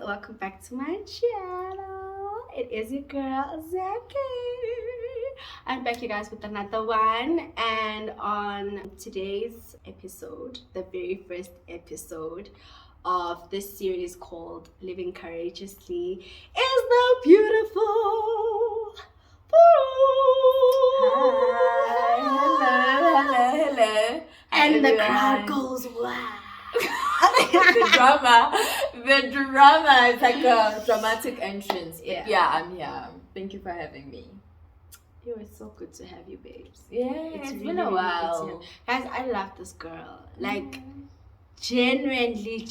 welcome back to my channel. It is your girl Zaki. I'm back, you guys, with another one, and on today's episode, the very first episode of this series called Living Courageously, is the beautiful Hello. and the crowd goes wow. the drama. It's like a dramatic entrance. But yeah, I'm here. Thank you for having me. It's so good to have you, babes. Yeah, it's really, been a really while. good to have. Guys, I love this girl. Like, genuinely,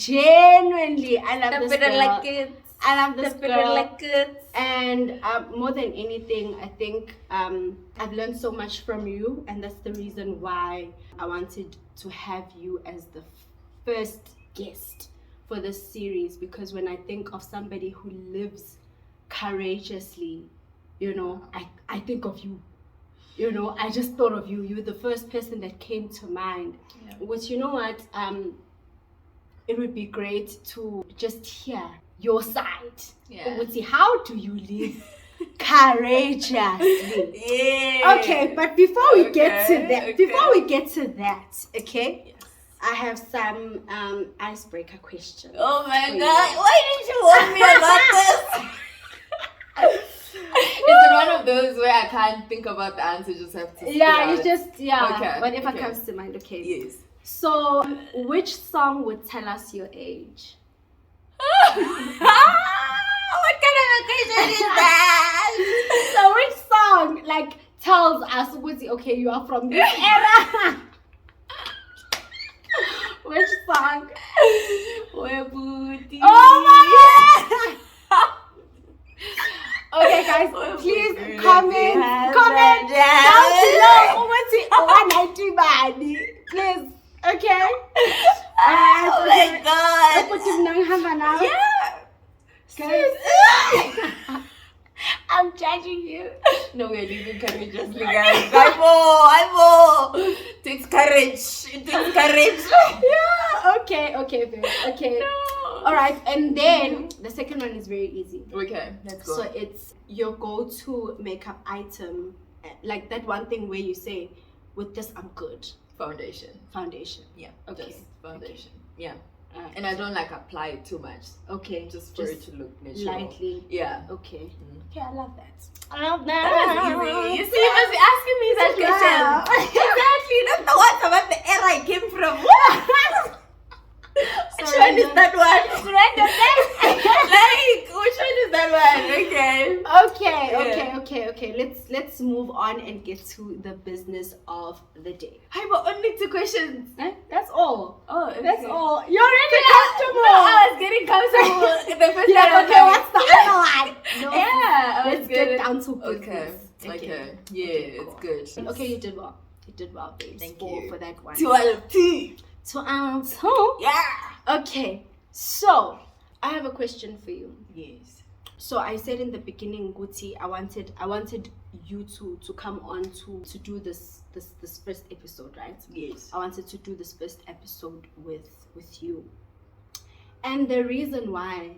I love this girl. Like it. I love this girl. Like it. And more than anything, I think I've learned so much from you, and that's the reason why I wanted to have you as the first guest for this series, because when I think of somebody who lives courageously, you know, I think of you. You know, I just thought of you. You're the first person that came to mind. Yeah. Which, you know what, it would be great to just hear your side. Yeah. Would see, how do you live courageously? Yeah. Okay, but before we get to that, okay, Yes. I have some icebreaker questions. Oh my for you. God! Why didn't you warn me about this? It's one of those where I can't think about the answer, just have to. Yeah, you just Okay, whatever okay. comes to mind. Okay. Yes. So, which song would tell us your age? What kind of a question is that? So, which song like tells us, okay, you are from this era? Which song? Oh my God! Okay, guys, please comment down below. Please, okay? Oh my God! Guys, I'm judging you. No, we're living courageously, guys. I'm more. It takes courage. Yeah, okay, babe. Okay. All right, and then the second one is very easy. Okay, let's go. So it's your go-to makeup item, like that one thing where you say, with this I'm good. Foundation. Yeah. Okay. Okay. Just foundation. Yeah. Alright. And I don't like apply it too much. Okay. Just for it to look natural. lightly. Yeah. Okay. Mm. Okay, I love that. That was easy. You see, you must be asking me that question. Exactly. That's the ones about the era I came from. Which one is that one? Like, which one is that one? Okay. Let's move on and get to the business of the day. Hi, but only 2 questions. That's all. Oh, okay. That's all. You're already comfortable. No, I was getting comfortable the first Yeah, time. okay, what's the other one? No, Yeah, I was let's good. get down to Okay. business. Okay. Yeah, cool. it's good. Okay, you did well. Babes. Thank for, you. for that one. 2 out of 2. 2 out of 2. Yeah. Okay, so I have a question for you. Yes. So I said in the beginning, Guti, I wanted you to come on to do this first episode, right? Yes. I wanted to do this first episode with you. And the reason why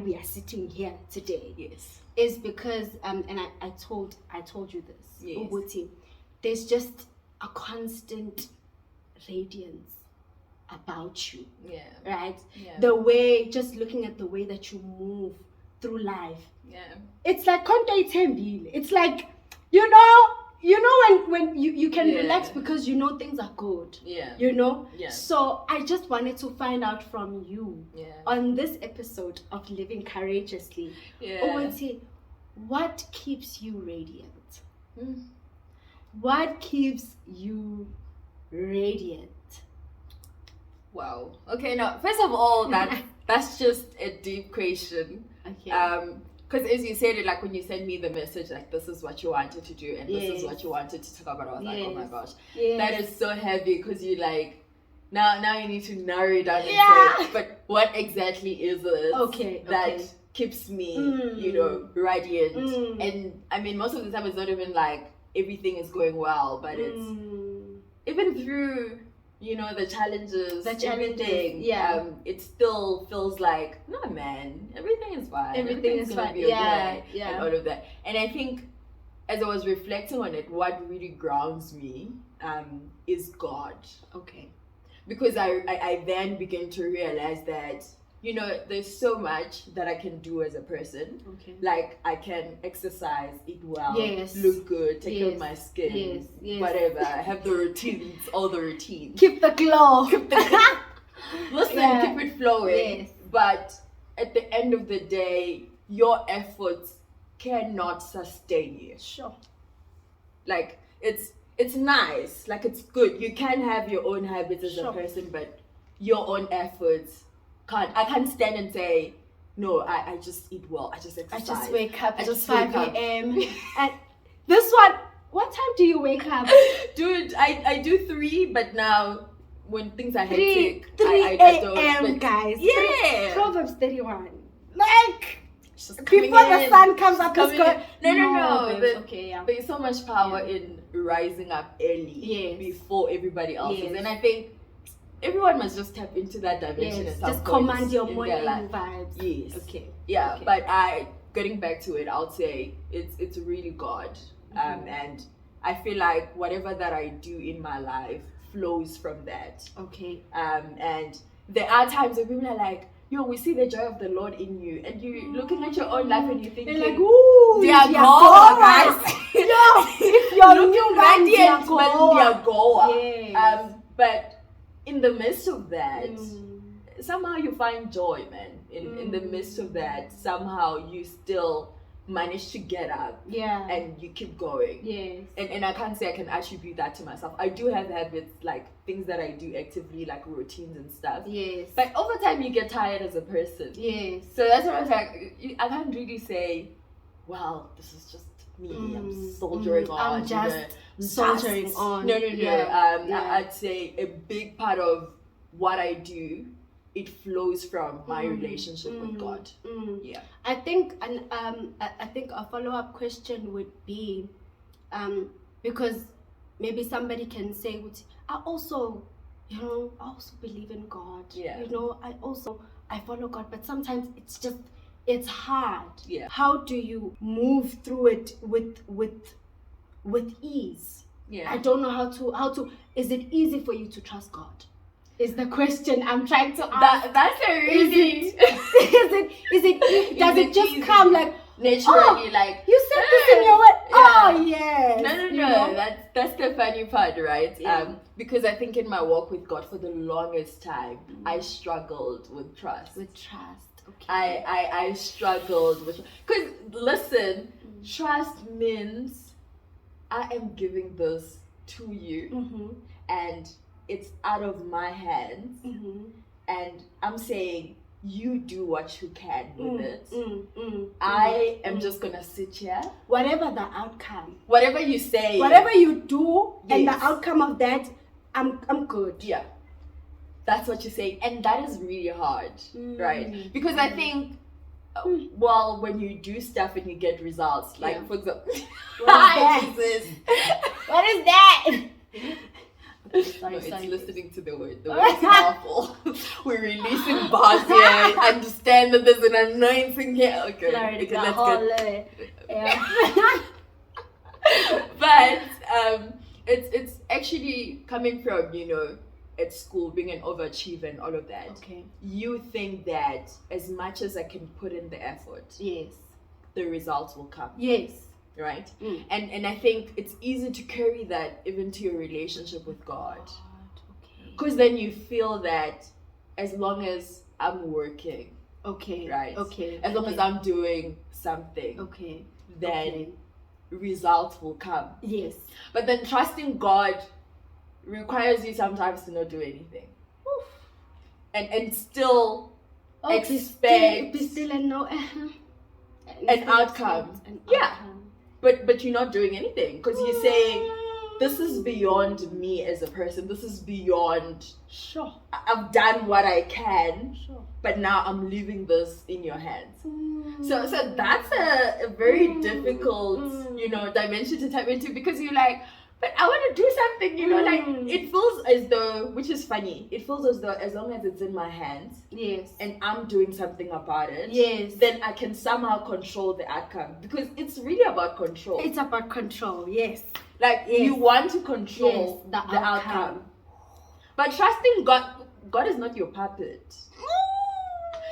we are sitting here today, Yes. is because and I told you this, Yes. Guti, there's just a constant radiance about you, Yeah. right? Yeah. The way, just looking at the way that you move through life, Yeah. it's like konto itembile. It's like, you know when you can Yeah. relax because you know things are good, Yeah. you know. Yeah. So I just wanted to find out from you Yeah. on this episode of Living Courageously, Yeah. Owati, what keeps you radiant? Mm. What keeps you radiant? Wow. Okay. Now, first of all, that's just a deep question. Okay. Because as you said it, like when you sent me the message, like this is what you wanted to do and this Yes. is what you wanted to talk about, I was like, oh my Yes. gosh, Yes. that is so heavy. Because you like now you need to narrow it down and Yeah. say, but what exactly is it that keeps me, radiant? And I mean, most of the time it's not even like everything is going well, but it's even through you know, the challenges, everything, yeah. It still feels like, no man, everything is fine. Everything is gonna fine. be okay, Yeah. and all of that. And I think as I was reflecting on it, what really grounds me is God. Okay. Because I then begin to realize that, you know, there's so much that I can do as a person. Okay. Like, I can exercise, eat well, Yes. look good, take care of Yes. my skin, Yes. whatever. Have the routines, all the routines. Keep the glow. Listen, Yeah. keep it flowing. Yes. But at the end of the day, your efforts cannot sustain you. Sure. Like, it's nice, like, it's good. You can have your own habits as a Sure. person, but your own efforts I can't stand and say, no, I just eat well, I just I exercise, just wake up I at just 5 wake up. a.m. and this one, what time do you wake up? Dude, I do 3, but now when things are 3 hectic, I don't. a.m. but- guys. Yeah. Proverbs 31. Like, It's just coming before the in, sun comes up, coming it's going. in. No. babes, okay, yeah. There's so much power Yeah. in rising up early, Yes. before everybody else is. Yes. And I think everyone must just tap into that dimension at Yes. some Just point command your in morning their life. vibes. Yes. Okay. Yeah, Okay. but getting back to it, I would say it's really God, Mhm. and I feel like whatever that I do in my life flows from that. Okay. And there are times when people are like, yo, we see the joy of the Lord in you, and you're looking at your own life and you're thinking, They're like, ooh, Diagoa, guys. Yo, if you're Looking new radiant, but Diagoa. Diagoa. Yes. But in the midst of that, Mm. somehow you find joy, man. In the midst of that, somehow you still manage to get up Yeah. and you keep going. Yes. And I can't say I can attribute that to myself. I do have habits, like things that I do actively, like routines and stuff. Yes. But over time, you get tired as a person. Yes. So that's what I was like. I can't really say, well, this is just me. I'm soldiering on. I'm just soldiering on. No. Yeah. Yeah. I'd say a big part of what I do, it flows from my relationship with God. Yeah. I think I think a follow-up question would be because maybe somebody can say, I also believe in God. Yeah. I follow God, but sometimes it's hard. Yeah. How do you move through it with ease? Yeah. I don't know how to is it easy for you to trust God? Is the question I'm trying to ask. That's a really Does it just easy? come like naturally, like you said this in your word? Yeah. Oh yes. No. You know? That's the funny part, right? Yeah. Because I think in my walk with God for the longest time, I struggled with trust. With trust. Okay. I struggled with, because listen, trust means I am giving this to you, Mm-hmm. and it's out of my hands, Mm-hmm. and I'm saying you do what you can with it. I am just gonna sit here. Whatever the outcome, Whatever you say, whatever you do, and the Yes. outcome of that, I'm good. yeah, that's what you're saying, and that is really hard, right? Because I think, well, when you do stuff and you get results, like Yeah. for example, What is that? Jesus. What is that? No, Sorry. it's listening to the word. The word is powerful. We're releasing bars here. Understand that there's an anointing here. Okay, Sorry, okay, the let's whole, get. yeah. But it's actually coming from, you know, at school being an overachiever and all of that. Okay. You think that as much as I can put in the effort, Yes. the results will come, Yes. right? Mm. And I think it's easy to carry that even to your relationship with God. Okay. Because then you feel that as long as I'm working, Okay. right? Okay. As long as I'm doing something, Okay. then Okay. results will come. Yes. But then trusting God requires you sometimes to not do anything. And still expect be still and know an outcome. Yeah. But you're not doing anything because you're saying, this is beyond me as a person. This is beyond. Sure. I've done what I can, Sure. but now I'm leaving this in your hands. So that's a very difficult, you know, dimension to tap into, because you're like, but I want to do something, you know, like Mm. it feels as though, which is funny, it feels as though as long as it's in my hands Yes. and I'm doing something about it, Yes. then I can somehow control the outcome, because it's really about control. It's about control. Yes. Like Yes. you want to control Yes, the outcome. but trusting God is not your puppet.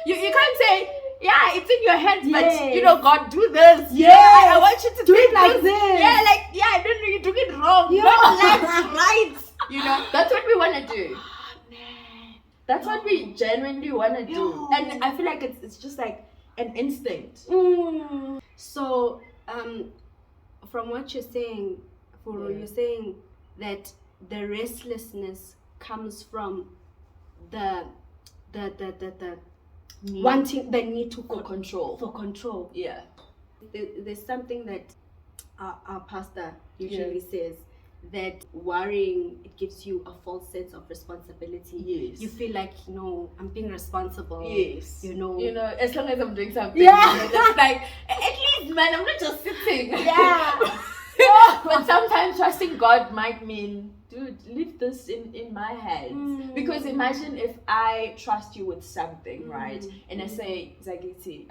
You can't say, yeah, it's in your hands, but Yes. you know, God, do this. Yes. Yeah, I want you to Do think it like this. Yeah, like, yeah, I don't know, you're doing it wrong. Yeah. No, that's right. You know, that's what we want to do. That's what we genuinely want to do. Yeah. And I feel like it's just like an instinct. So, from what you're saying, Furu, Yeah. you're saying that the restlessness comes from the Need wanting, the need to for control. for control. Yeah. There's something that our pastor usually says, that worrying, it gives you a false sense of responsibility. Yes. You feel like, I'm being responsible. Yes. You know, as long as I'm doing something. Yeah. You know, that's like, at least, man, I'm not just sitting. Yeah. But sometimes trusting God might mean, dude, leave this in my hands. Because imagine if I trust you with something, right? And I say, Zagiti,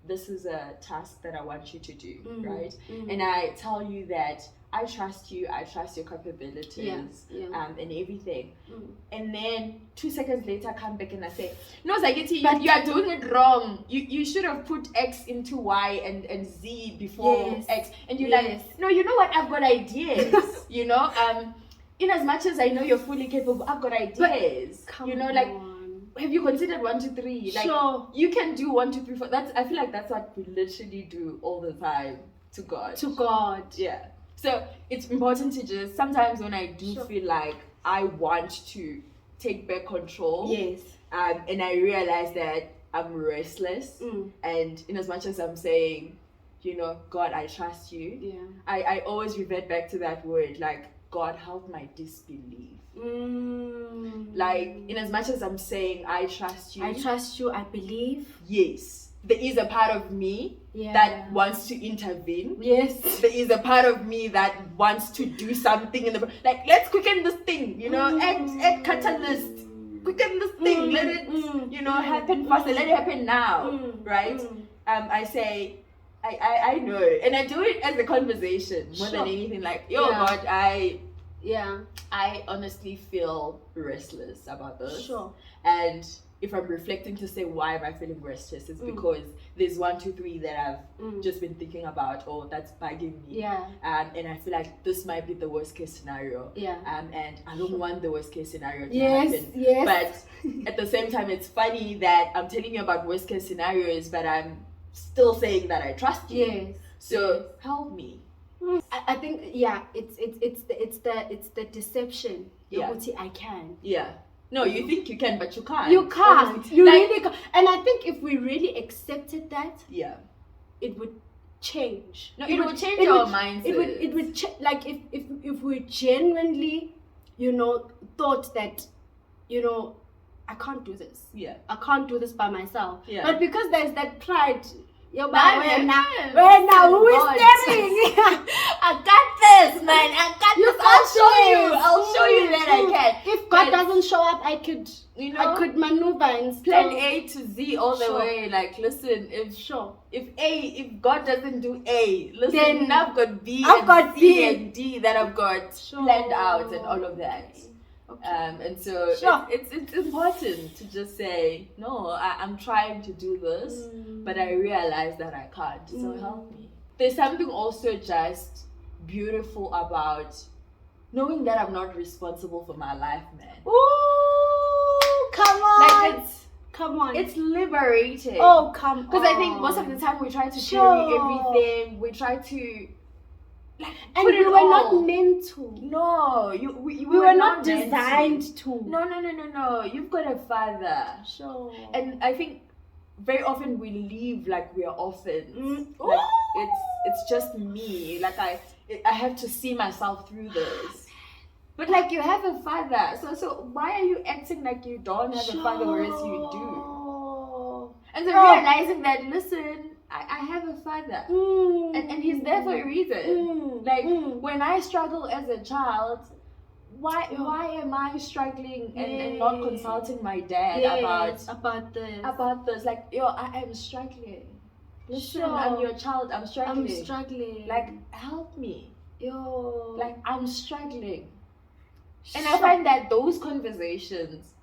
this is a task that I want you to do, right? And I tell you that I trust you, I trust your capabilities, and everything. And then 2 seconds later, I come back and I say, no, Zagiti, you are doing it wrong. You should have put X into Y and Z before X. And you're like, no, you know what? I've got ideas, you know? In as much as I know you're fully capable, I've got ideas. Come you know, like, on. have you considered 1, 2, 3? Like, Sure. you can do 1, 2, 3, 4. I feel like that's what we literally do all the time to God. To God. Yeah. So it's important to just, sometimes when I do feel like I want to take back control, Yes. and I realize that I'm restless, and in as much as I'm saying, God, I trust you, Yeah. I always revert back to that word, like, God, help my disbelief. Like, in as much as I'm saying, I trust you. I trust you, I believe. Yes. There is a part of me Yeah. that wants to intervene. Yes. There is a part of me that wants to do something in the, like, let's quicken this thing, add catalyst, quicken this thing, let it, happen faster, let it happen now, right? I say, I know, and I do it as a conversation more than anything, like, God, I honestly feel restless about this. Sure. And if I'm reflecting to say why am I feeling restless, it's because there's 1, 2, 3 that I've just been thinking about, or that's bugging me. Yeah. And I feel like this might be the worst case scenario. Yeah. And I don't want the worst case scenario to Yes. happen. Yes. But at the same time, it's funny that I'm telling you about worst case scenarios, but I'm still saying that I trust you. Yes. So help me. I think it's the deception. Yeah. I can. Yeah. No, you think you can, but you can't. You can't. Obviously. You Like, really can't. And I think if we really accepted that, yeah. it would change. No, it would change our mindset. It would like if we genuinely, thought that, I can't do this. Yeah. I can't do this by myself. Yeah. But because there's that pride, Man, where now who is God. staring? I got this, man. I got You this. I'll show you. this. I'll show you that I can. If God But, doesn't show up, I could maneuver and plan still- A to Z all the Sure. way. Like, listen, if God doesn't do A, listen, Then I've got B, I've and got C B. and D that I've got planned out and all of that. Okay. And so Sure. it's important to just say, no, I'm trying to do this, but I realize that I can't. So help me. There's something also just beautiful about knowing that I'm not responsible for my life, man. Ooh, come on. Like come on. it's liberating. Oh, come on. Because I think most of the time we try to Sure. carry everything. We try to and put we it were all. not meant to. No, we We were not meant designed to. No. You've got a father. Sure. And I think very often we live like we are orphans. Mm. Like Ooh. it's just me. Like I have to see myself through this. But like you have a father, so why are you acting like you don't have a father, whereas you do? And so realizing that, listen, I have a father. Mm. And he's there for a reason. Mm. Like Mm. when I struggle as a child, why am I struggling and not consulting my dad about this? about this? Like, yo, I am struggling. Listen, Sure. I'm your child. I'm struggling. I'm struggling. Like, help me. Yo. Like, I'm struggling. And I Sure. find that those conversations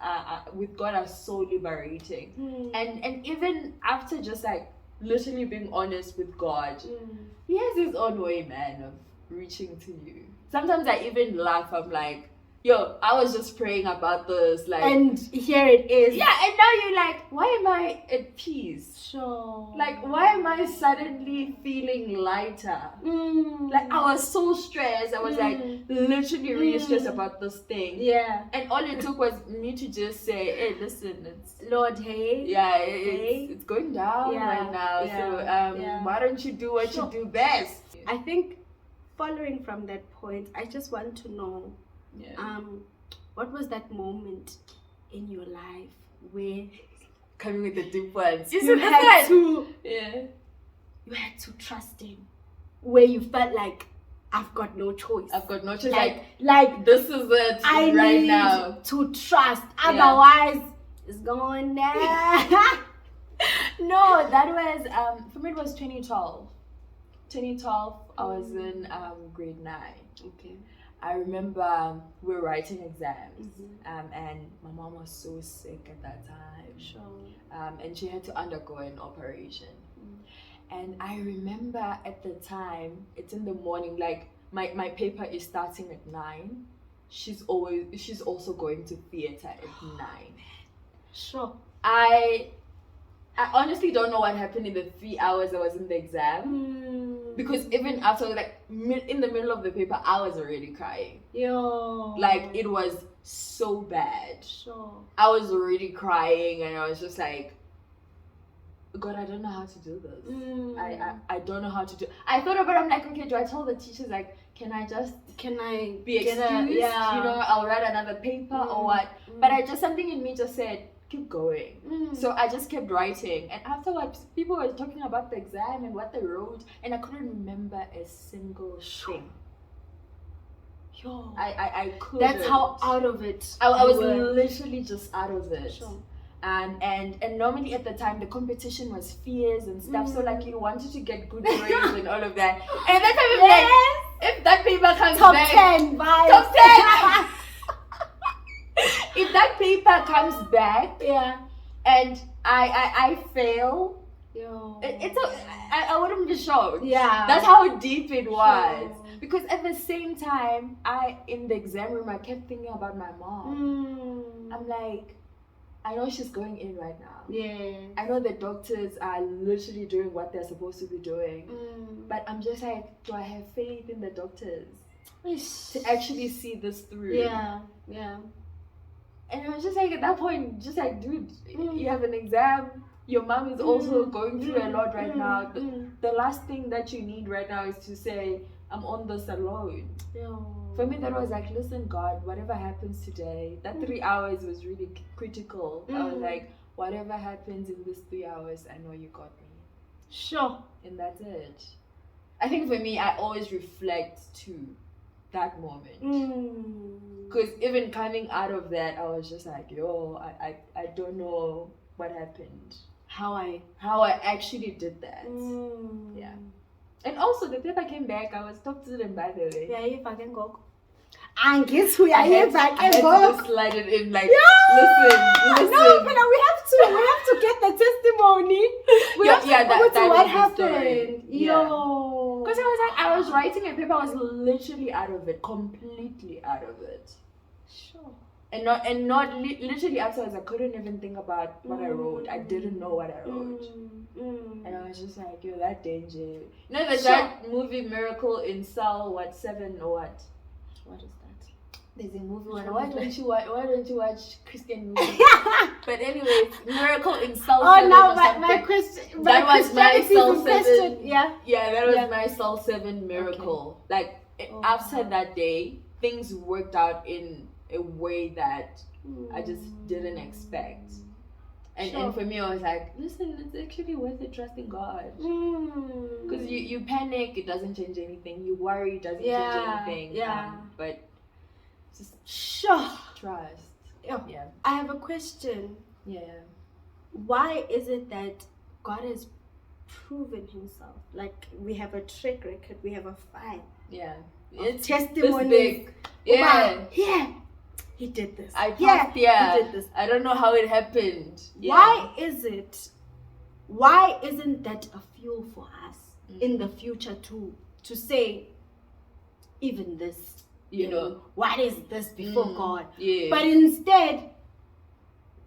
with God are so liberating. Mm. And even after just like literally being honest with God, Mm. He has His own way, man, of reaching to you. Sometimes I even laugh. I'm like, yo, I was just praying about this, like, And here it is. yeah, and now you're like, why am I at peace? Sure. Like, why am I suddenly feeling lighter? Mm. Like, I was so stressed. I was like, literally really stressed Mm. about this thing. Yeah. And all it took was me to just say, hey, listen, it's Lord, hey. yeah, Hey. it's going down Yeah, right now. yeah, So yeah. why don't you do what Sure. you do best? I think following from that point, I just want to know, Yeah. what was that moment in your life where Coming with the deep ones. you had to trust Him, where you felt like I've got no choice. I've got no choice. Like This is it I right need now. to trust, otherwise it's going down. No, that was for me. It was 2012. 2012. I was in grade 9. Okay. I remember we were writing exams, Mhm. and my mom was so sick at that time. Sure. And she had to undergo an operation. And I remember at the time, it's in the morning, like my paper is starting at 9. She's also going to theater at 9. Sure. I honestly don't know what happened in the 3 hours I was in the exam. Because even after, like, in the middle of the paper, I was already crying. Yo. Like, it was so bad. Sure. I was already crying, and I was just like, God, I don't know how to do this. I don't know how to do. I thought about it. I'm like, okay, do I tell the teachers, like, can I be excused? Yeah. You know, I'll write another paper or what? But something in me just said, keep going. So I just kept writing, and afterwards people were talking about the exam and what they wrote, and I couldn't remember a single thing. Yo. I couldn't. That's how out of it. I was you were. literally just out of it. Sure. And normally at the time the competition was fierce and stuff, so like you wanted to get good grades and all of that. And that time like, if that paper comes Top back, 10 vibes. top 10. If that paper comes back, Yeah. and I fail, Yo. I wouldn't be shocked. Yeah. That's how deep it was. Sure. Because at the same time, in the exam room, I kept thinking about my mom. I'm like, I know she's going in right now. Yeah. I know the doctors are literally doing what they're supposed to be doing. But I'm just like, do I have faith in the doctors to actually see this through? Yeah. Yeah. And I was just like, at that point, just like, dude, you have an exam. Your mom is also going through a lot right now. The last thing that you need right now is to say, I'm on this alone. Yo. For me, that was like, listen, God, whatever happens today, that 3 hours was really critical. I was like, whatever happens in these 3 hours, I know you got me. Sure. And that's it. I think for me, I always reflect to that moment. Because even coming out of that, I was just like, yo, I don't know what happened. How I actually did that. Yeah. And also, the paper came back. I was top student, by the way. Yeah, if I can go. And guess who I I had if I to can go. just slide it in, like, Yeah. listen. No, but we have to get the testimony. We have to go to what is the story. happened. Yeah. Yo. Because I was writing a paper. I was literally out of it, completely out of it. Sure. And literally afterwards, I couldn't even think about what I wrote. I didn't know what I wrote. And I was just like, yo, that danger. You know, there's that movie Miracle in Cell, 7 or what? What is that? There's a movie one. Why don't you watch Christian movies? But anyways, Miracle in Cell 7 Oh, now or my something. Christian. That was my Christianity Cell is in question. 7. Yeah. Yeah, that was Yeah. my Cell 7 miracle. Like, Oh, after wow. that day, things worked out in a way that I just didn't expect. And for me, I was like, listen, it's actually worth it trusting God. Because you panic, it doesn't change anything. You worry, it doesn't change anything. But just trust. Yeah. I have a question. Yeah. Why is it that God has proven himself? Like, we have a track record, we have a file. Yeah. It's testimony. Big. Yeah. He did this. He did this. I don't know how it happened. Yeah. Why isn't that a fuel for us in the future to say, even this, you know, what is this before God? Yeah. But instead,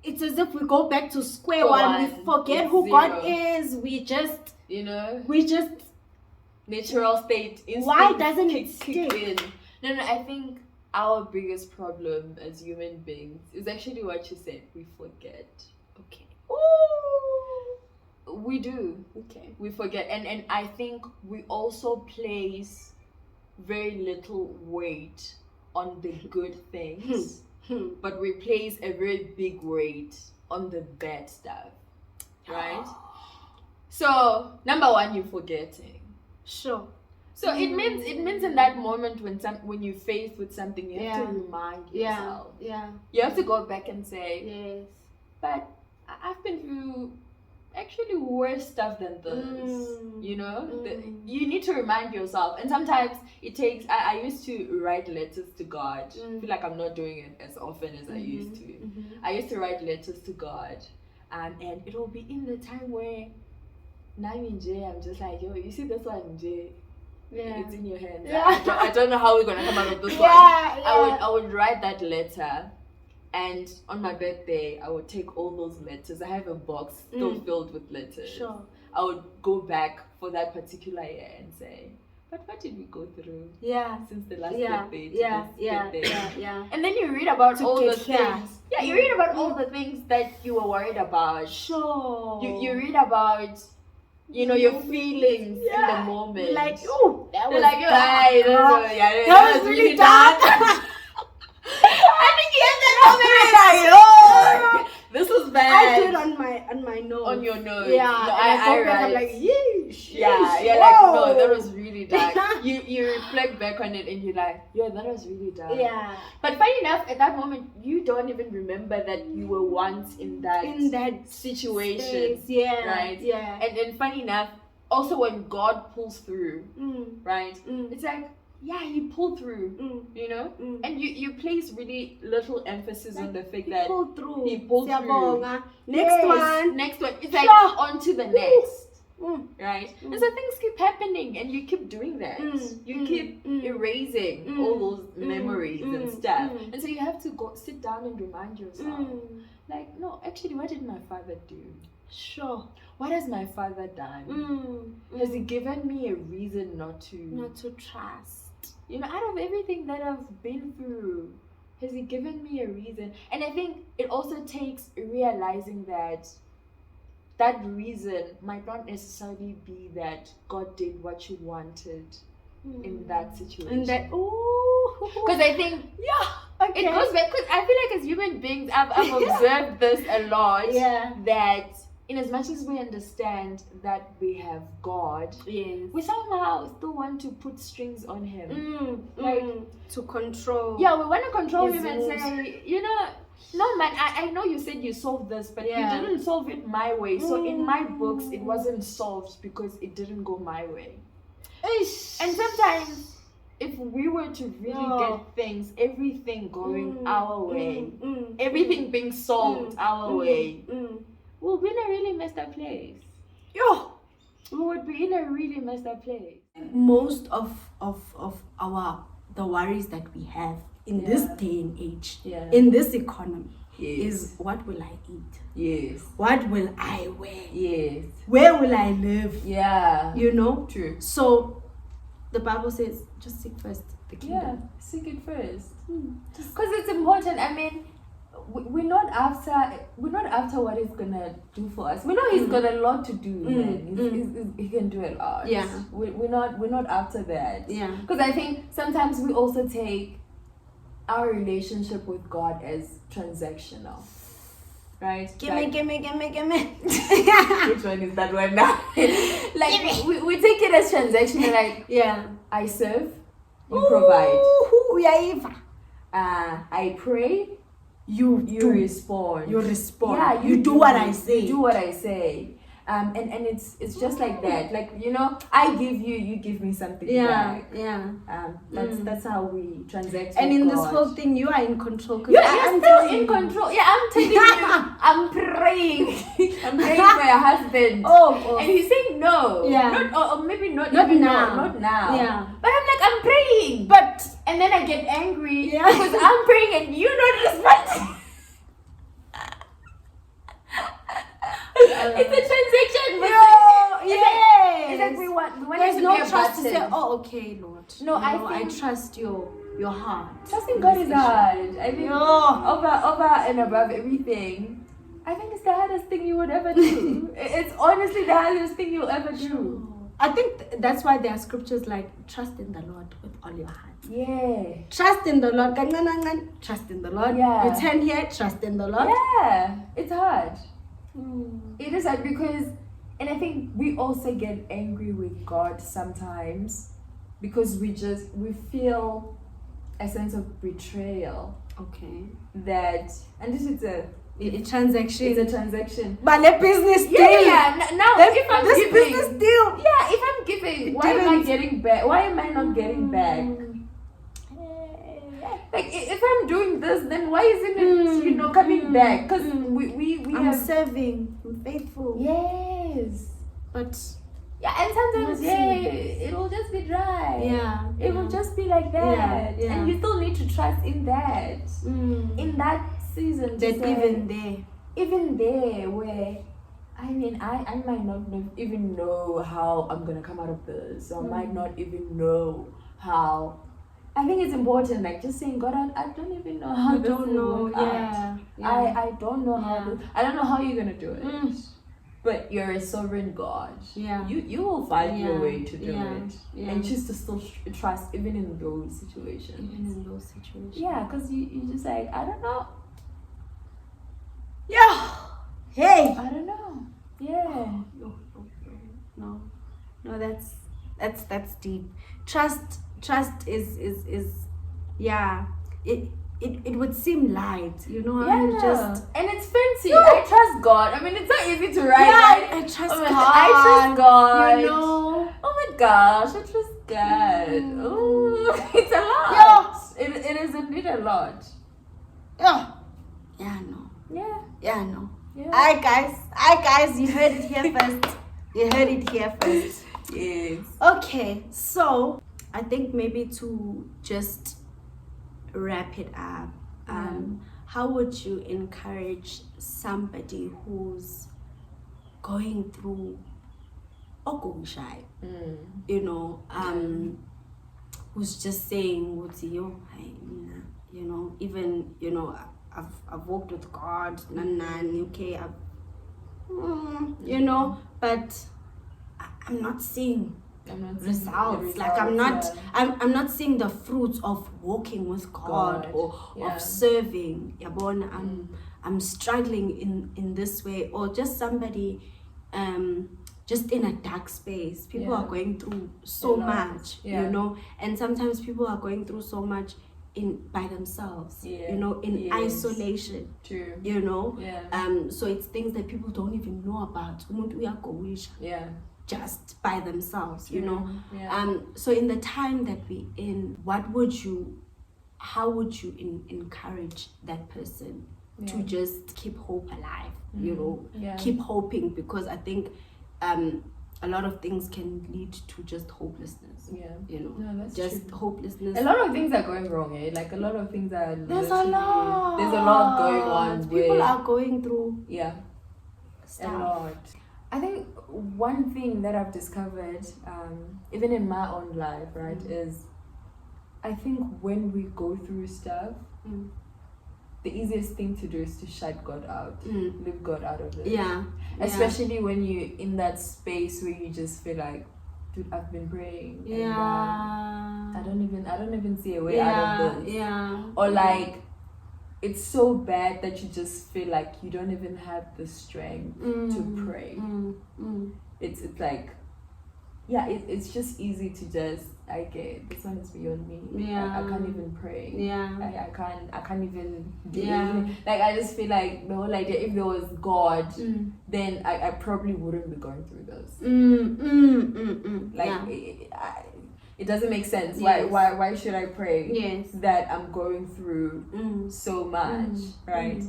it's as if we go back to square one. We forget who God is. We just, natural state. Why doesn't it stick? In? No, I think our biggest problem as human beings is actually what you said. We forget. Okay. Ooh. We do. Okay. We forget. And I think we also place very little weight on the good things. But we place a very big weight on the bad stuff. Right? So, number one, you're forgetting. Sure. So it means in that moment when you're faced with something, you have to remind yourself. Yeah. You have to go back and say, yes, but I've been through actually worse stuff than this. You know? You need to remind yourself. And sometimes it takes, I used to write letters to God. I feel like I'm not doing it as often as I used to. I used to write letters to God. And it will be in the time where now I'm just like, yo, you see this one, Jay? Yeah. It's in your hands. Yeah. I don't know how we're gonna come out of this one. Yeah. I would write that letter, and on my birthday I would take all those letters. I have a box still filled with letters. Sure. I would go back for that particular year and say, but what did we go through? Yeah. Since the last birthday to this birthday. Yeah. And then you read about all the here. things. Yeah, you read about all the things that you were worried about. Sure. You read about, your feelings in the moment. Like, oh, that was like, that was really dark. I think you have that moment. This was bad. I do it on my nose. On your nose. Yeah. No, I write. I'm like, yeesh. Yeah. You're like, no, that was really dark. you reflect back on it and you're like, yeah, that was really dark. Yeah. But funny enough, at that moment, you don't even remember that you were once in that situation. Space. Yeah. Right? Yeah. And funny enough, also when God pulls through, right? It's like, yeah, he pulled through, and you place really little emphasis on the fact that he pulled through. Next one. It's like on to the next, right? And so things keep happening, and you keep doing that. You keep erasing all those memories and stuff, and so you have to go sit down and remind yourself, like, no, actually, what did my father do? Sure. What has my father done? Has he given me a reason not to trust? Out of everything that I've been through, has he given me a reason? And I think it also takes realizing that reason might not necessarily be that God did what you wanted in that situation. Because I think it goes back, because I feel like as human beings, I've observed this a lot. That in as much as we understand that we have God, we somehow still want to put strings on him. Like to control. Yeah, we want to control him and say, no man, I know you said you solved this, but you didn't solve it my way. So in my books, it wasn't solved because it didn't go my way. And sometimes, if we were to really get things, everything going our way, everything being solved our way, we'll be in a really messed up place. We would be in a really messed up place. Most of the worries that we have in this day and age, in this economy, is what will I eat? Yes. What will I wear? Yes. Where will I live? Yeah. True. So the Bible says, just seek first the kingdom. Yeah, seek it first. Because it's important. I mean, we're not after what he's gonna do for us. We know he's got a lot to do, man. He can do a lot. Yeah. We're not after that. Yeah. Because I think sometimes we also take our relationship with God as transactional. right? Gimme. Which one is that one now? Like we take it as transactional, like Yeah. I serve, you provide. Uyaiva. I pray, You you respond. You respond. Yeah, you do what I say. You do what I say. And it's just like that. Like, you know, I give you, you give me something back. Yeah. That's how we transact. And with in God. this whole thing, you are in control. You're still in control. Yeah, I'm telling you. I'm praying. I'm praying for your husband. Oh. And he's saying no. Yeah. Not, or maybe not Not even now. No, not now. Yeah. But I'm like, I'm praying. But And then I get angry Yeah. because I'm praying and you're not responding. It's a transaction. But it's like we want there's it to no be a trust to button. say, oh, okay, Lord. No, You know, I I think- trust your heart. Trusting God is hard. I think Yeah. over and above everything, I think it's the hardest thing you would ever do. It's honestly the hardest thing you'll ever do. I think that's why there are scriptures like trust in the Lord with all your heart. Yeah. Trust in the Lord. Trust in the Lord. Yeah. You turn here, trust in the Lord. Yeah. It's hard. Mm. It is hard because, and I think we also get angry with God sometimes because we feel a sense of betrayal Okay. that, and this is a Transaction. it's a transaction. But the business deal. Yeah. Now if I'm this giving, business deal. yeah, if I'm giving, why am I didn't- getting back? Why am I not getting back? Like if I'm doing this, then why isn't it coming back? Because we I'm have serving. I'm faithful. yes, But yeah, and sometimes Let's see. it will just be dry. yeah. It will just be like that, Yeah. and you still need to trust in that, in that season. to that say, even there. where I mean I might not even know how I'm gonna come out of this, or might not even know how. I think it's important, like just saying, God, I don't even know how I this don't will know. work out. Yeah. I don't know how Yeah. I don't know how you're gonna do it. Mm. But you're a sovereign God. Yeah. You will find your Yeah. way to do Yeah. it, Yeah. and choose to still trust even in those situations. Even in those situations. Yeah, because you just like, I don't know. Yeah. Hey. I don't know. Yeah. No, that's deep. Trust is yeah. It would seem light, you know. Yeah. You just and it's fancy. I trust God. I mean, it's not easy to write. right? I trust Oh my God. I trust God. You know. Oh my gosh, I trust God. Ooh, it's a lot. Yeah. It is indeed a lot. Yeah. Yeah. No. Yeah. Yeah. No. Yeah. Hi guys, you heard it here first. You heard it here first. Yes. Okay, so I think maybe to just wrap it up, how would you encourage somebody who's going through shy, you know, who's just saying, you know, even, you know, I've walked with God, okay, you know, but I'm not seeing results. Like I'm not seeing the fruits of walking with God, or of serving. I'm struggling in this way, or just somebody just in a dark space. People are going through so much, you know, and sometimes people are going through so much by themselves, you know, in isolation. True. You know, Yeah. so it's things that people don't even know about. Yeah. Just by themselves, you know. Yeah. So in the time that we're in, how would you encourage that person to just keep hope alive, you know, keep hoping, because I think a lot of things can lead to just hopelessness, you know. No, that's just true. hopelessness. A lot of things are going wrong, eh? Like a lot of things are There's a literally- lot. There's a lot going on. People where- are going through a stuff. lot. I think one thing that I've discovered, even in my own life, right, is I think when we go through stuff, the easiest thing to do is to shut God out, leave God out of it. Yeah. Especially when you're in that space where you just feel like, dude, I've been praying. And, Yeah. I don't even see a way out of this. Yeah. Or like, it's so bad that you just feel like you don't even have the strength to pray. It's like, yeah, it's just easy to just, okay, this one is beyond me. Yeah. I can't even pray. Yeah. I can't even do Yeah. anything. Like, I just feel like the whole idea, if there was God, then I probably wouldn't be going through those. Like, yeah. it doesn't make sense. Yes. Why should I pray Yes. that I'm going through so much, right?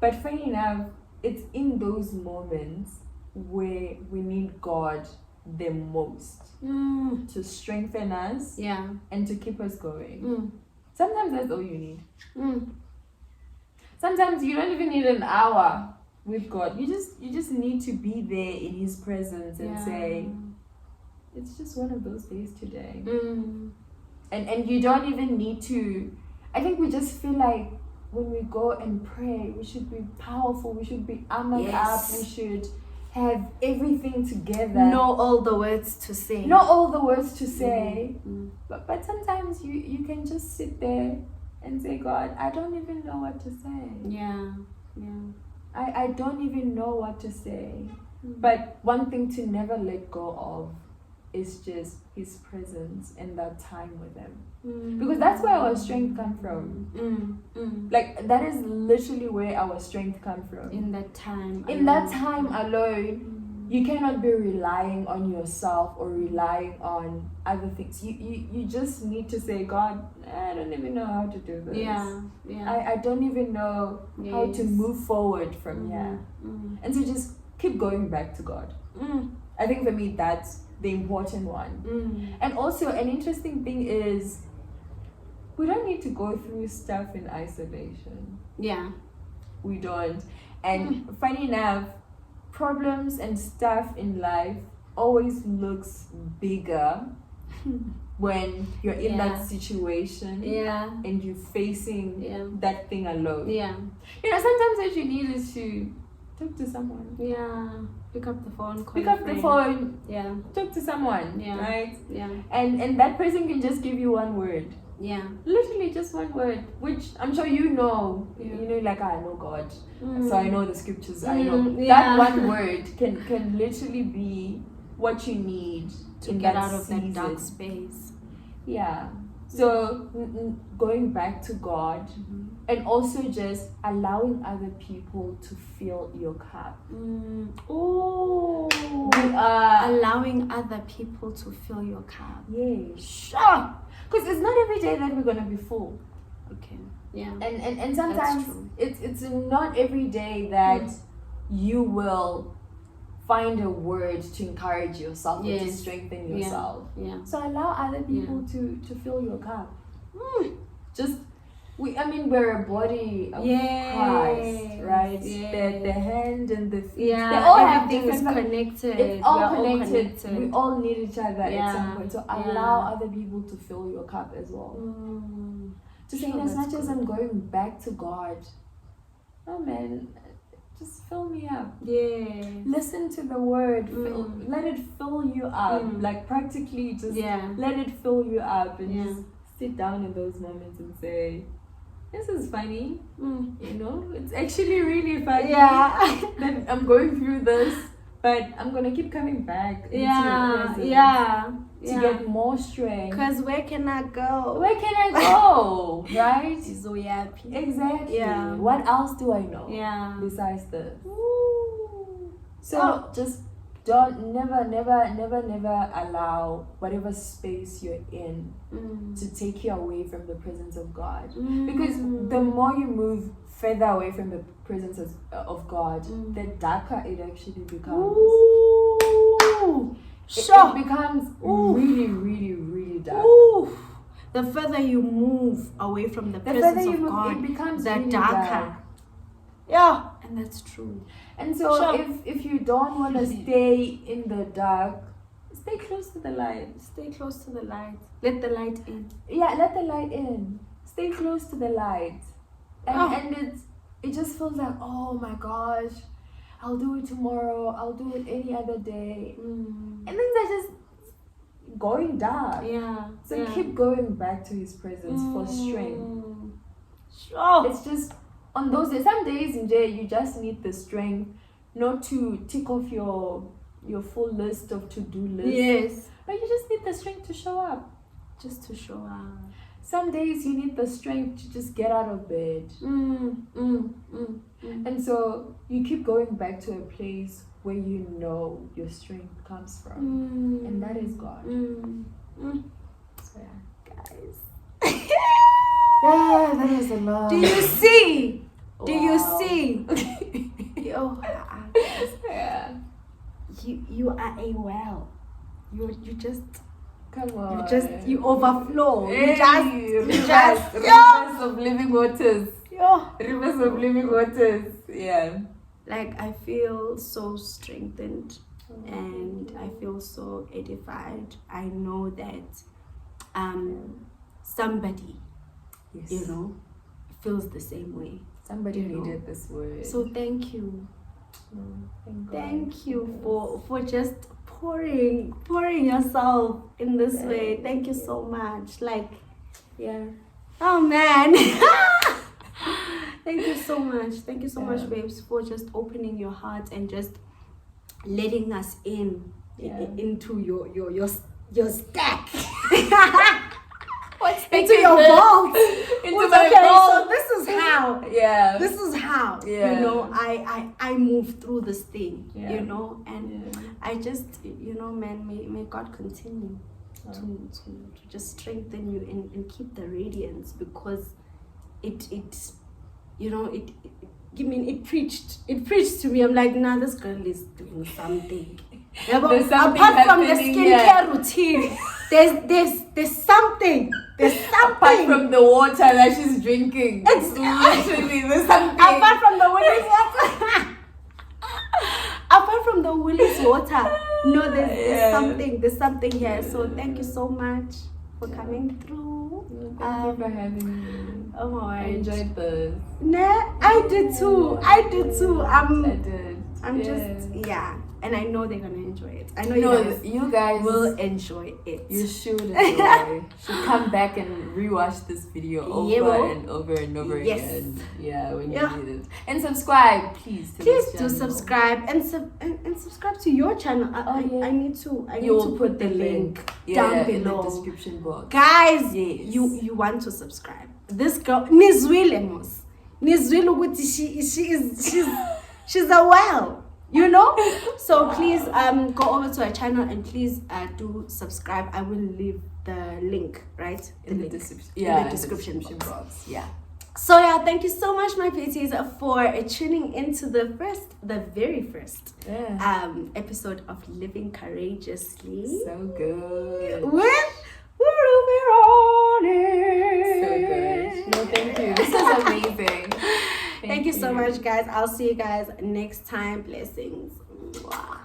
But funny enough, it's in those moments where we need God the most to strengthen us Yeah. and to keep us going. Sometimes that's all you need. Mm. Sometimes you don't even need an hour with God. You just need to be there in His presence and say, it's just one of those days today. And you don't even need to. I think we just feel like when we go and pray, we should be powerful, we should be armored up, we should have everything together. Know all the words to say. Know all the words to say. But sometimes you can just sit there and say, God, I don't even know what to say. Yeah. Yeah. I don't even know what to say. But one thing to never let go of is just His presence and that time with Him. Because that's where our strength comes from. Like, that is literally where our strength comes from. In that time. In that time alone, you cannot be relying on yourself or relying on other things. You just need to say, God, I don't even know how to do this. Yeah. Yeah. I don't even know how to move forward from here. And so just keep going back to God. I think for me, that's the important one. And also, an interesting thing is, we don't need to go through stuff in isolation. Yeah. We don't. And funny enough, problems and stuff in life always looks bigger when you're in that situation and you're facing that thing alone. Yeah. You know, sometimes what you need is to talk to someone. Yeah. Pick up the phone. Call Pick a up the friend. phone. Yeah. Talk to someone. Yeah. Right? Yeah. And that person can just give you one word. Yeah. Literally just one word, which I'm sure you know. Yeah. You know, like, I know God, so I know the scriptures. I know Yeah. that one word can literally be what you need To in get that out of that dark season. space. Yeah. So going back to God, and also just allowing other people to fill your cup. Oh. We are Allowing other people to fill your cup. yes, Sure. because it's not every day that we're gonna be full. Okay. Yeah. And sometimes true. it's not every day that you will find a word to encourage yourself or to Yes. strengthen Yeah. yourself. Yeah. So allow other people to fill your cup. Just we're a body of Christ, right? Yes. The hand and the feet. Yeah. They all have Everything is different. connected. It's all We are connected. We all need each other at Yeah. some point. So Yeah. allow other people to fill your cup as well. To say, Sure, as that's much as good. I'm going back to God, oh man, just fill me up. Yeah. Listen to the word. Let it fill you up. Like, practically just let it fill you up, and just sit down in those moments and say, this is funny. You know, it's actually really funny that I'm going through this, but I'm gonna keep coming back into your presence to get more strength. Because where can I go? Where can I go? Right? So happy. Exactly. Yeah. What else do I know? Yeah. Besides this. Ooh. So just don't never allow whatever space you're in to take you away from the presence of God. Because the more you move further away from the presence of God, the darker it actually becomes. Ooh. It becomes really, really, really dark. Ooh. The further you move away from the The presence further you of move, God, it becomes the really darker. dark. Yeah, and that's true. And so Sure. if you don't want to stay in the dark, stay close to the light. Stay close to the light. Let the light in. Yeah, let the light in. Stay close to the light. And it just feels like, oh my gosh, I'll do it tomorrow, I'll do it any other day. And things are just going dark. Yeah. So keep going back to His presence for strength. Sure. It's just on those days. Some days in jail, you just need the strength not to tick off your full list of to-do lists. Yes. But you just need the strength to show up. Just to show up. Some days you need the strength to just get out of bed. And so you keep going back to a place where you know your strength comes from. And that is God. So yeah, Guys. yeah, that was a lot. Do you see? Do you Wow. see? Yeah. You are a well. You just Come on. you overflow. Hey, Rivers rivers of living waters. yo. Rivers of living waters. Yeah. Like I feel so strengthened and I feel so edified. I know that somebody, Yes. you know, feels the same way. Somebody You know. needed this word. So thank you. Thank God. Thank you for just pouring yourself in this way. Thank you so much. Like, yeah. Oh man. Thank you so much. Thank you so much, babes, for just opening your heart and just letting us in into your stack. What's into your vault. Into my Okay, vault. so this is how. Yeah. This is how, Yeah. you know, I move through this thing, Yeah. you know, and I just, you know, man, may God continue to just strengthen you and keep the radiance, because it you know, it preached to me. I'm like, nah, this girl is doing something. Yeah, but There's something apart from the happening skincare routine, there's something. There's something. Apart from the water that she's drinking. It's literally there's something. Apart from the Woolies water. Apart from the Woolies water. No, there's something here. So thank you so much for coming through. Thank you for having me. Oh my I enjoyed this. Nah, I did too. I did. I'm Yes. just and I know they're gonna enjoy it. I know No, you guys will will enjoy it. You should enjoy. Should come back and rewatch this video over and over and over Yes. again. Yeah, when you need it. And subscribe, please. To Please this do channel. subscribe and subscribe to your channel. I need to put the link down in below. the description box. Guys, Yes. you want to subscribe. This girl nizwile mos. Nizwile ukuthi she's a well. You know, so please go over to our channel and please do subscribe. I will leave the link In the description box. Yeah. So yeah, thank you so much, my PTs, for tuning into the very first episode of Living Courageously. So good. With Ruby Ronnie. So good. No, thank you. This is amazing. Thank you so much, guys. I'll see you guys next time. Blessings. Mwah.